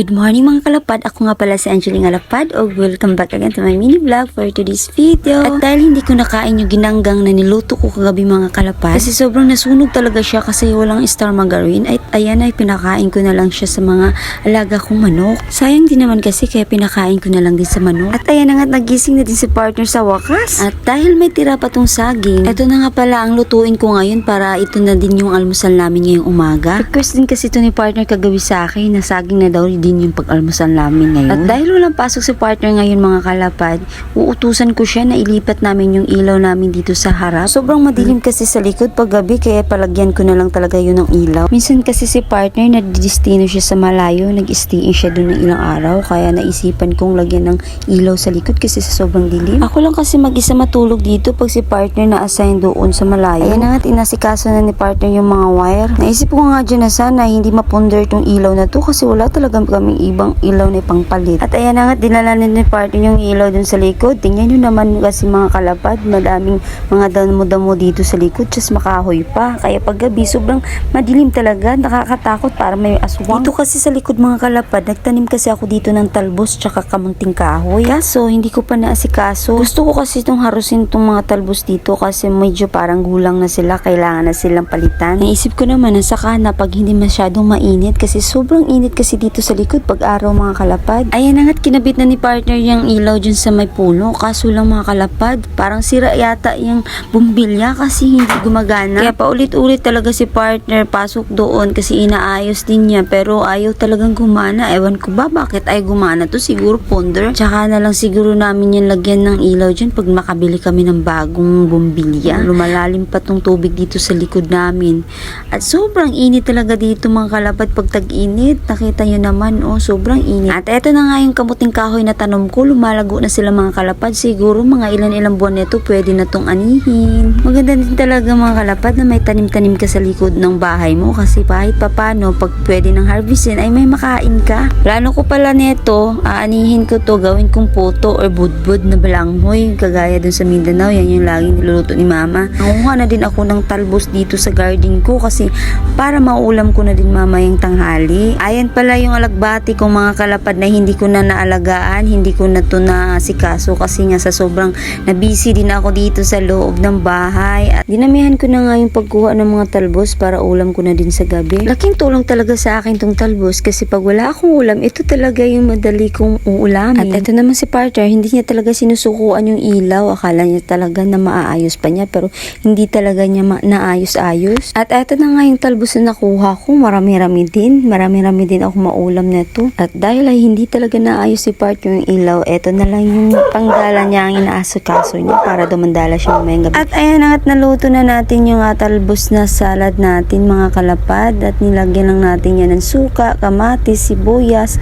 Good morning mga kalapad, ako nga pala si Angeline Alapad o welcome back again to my mini vlog for today's video. At dahil hindi ko nakain yung ginanggang na niluto ko kagabi mga kalapad, kasi sobrang nasunog talaga siya kasi walang star margarine, at ayan ay pinakain ko na lang siya sa mga alaga kong manok. Sayang din naman kasi kaya pinakain ko na lang din sa manok. At ayan na nga, nagising na din si partner sa wakas. At dahil may tira pa tong saging, ito na nga pala ang lutuin ko ngayon para ito na din yung almusal namin ngayong umaga. Request din kasi ito ni partner kagabi sa akin na saging na daw din yung pag-almusal namin ngayon. At dahil walang pasok si partner ngayon mga kalapad, uutusan ko siya na ilipat namin yung ilaw namin dito sa harap. Sobrang madilim kasi sa likod pag gabi, kaya palagyan ko na lang talaga yun ng ilaw. Minsan kasi si partner nadidestino siya sa malayo, nag-stay siya dun ng ilang araw, kaya naisipan kong lagyan ng ilaw sa likod kasi sa sobrang dilim. Ako lang kasi mag-isa matulog dito pag si partner na-assign doon sa malayo. Ayan na nga, inasikaso na ni partner yung mga wire. Naisip ko nga dyan na sana hindi maponder tong ilaw na to kasi wala talagang kaming ibang ilaw na pangpalit. At ayan na nga, dinala ni partner yung ilaw dun sa likod. Tingnan nyo naman kasi mga kalapad, madaming mga damo-damo dito sa likod, just makahoy pa. Kaya pag gabi, sobrang madilim talaga, nakakatakot para may aswang. Dito kasi sa likod mga kalapad, nagtanim kasi ako dito ng talbos tsaka kamunting kahoy. Kaso, hindi ko pa naasikaso. Gusto ko kasi itong harusin itong mga talbos dito kasi medyo parang gulang na sila, kailangan na silang palitan. Naisip ko naman na saka na pag hindi masyadong mainit kasi sobrang init kasi dito sa likod pag araw mga kalapad. Ayan na nga't kinabit na ni partner yung ilaw dyan sa may puno. Kaso lang mga kalapad, parang sira yata yung bumbilya kasi hindi gumagana. Kaya paulit-ulit talaga si partner pasok doon kasi inaayos din niya pero ayaw talagang gumana. Ewan ko ba bakit ay gumana to, siguro ponder. Tsaka na lang siguro namin yan lagyan ng ilaw dyan pag makabili kami ng bagong bumbilya. Lumalalim pa tong tubig dito sa likod namin. At sobrang init talaga dito mga kalapad pag tag-init. Nakita nyo naman, oh, sobrang init. At eto na nga yung kamuting kahoy na tanom ko, lumalago na sila mga kalapad. Siguro mga ilan-ilang buwan nito pwede na tong anihin. Maganda din talaga mga kalapad na may tanim-tanim ka sa likod ng bahay mo kasi kahit papano pag pwede ng harvestin ay may makain ka. Plano ko pala neto, aanihin ko to, gawin kong puto or budbud na balanghoy kagaya dun sa Mindanao. Yan yung laging niluluto ni mama. Nanguha na din ako ng talbos dito sa garden ko kasi para maulam ko na din mamayang tanghali. Ayan pala yung alagbati kong mga kalapad na hindi ko na naalagaan, hindi ko na to nasikaso kasi nga sa sobrang na-busy din ako dito sa loob ng bahay. At dinamihan ko na nga yung pagkuha ng mga talbos para ulam ko na din sa gabi. Laking tulong talaga sa akin tong talbos kasi pag wala akong ulam, ito talaga yung madali kong uulamin. At ito naman si partner, hindi niya talaga sinusukuan yung ilaw. Akala niya talaga na maaayos pa niya pero hindi talaga niya naayos-ayos. At ito na nga yung talbos na nakuha ko, marami-rami din ako maulam neto. At dahil ay hindi talaga naayos si partner yung ilaw, eto na lang yung panggala niya ang inaasikaso niya para dumandala siya mamayang gabi. At ayan na, at naluto na natin yung talbos na salad natin mga kalapad at nilagyan lang natin yan ng suka, kamatis, sibuyas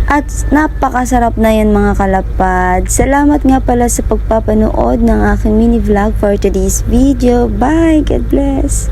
at napakasarap na yan mga kalapad. Salamat nga pala sa pagpapanood ng aking mini vlog for today's video. Bye! God bless!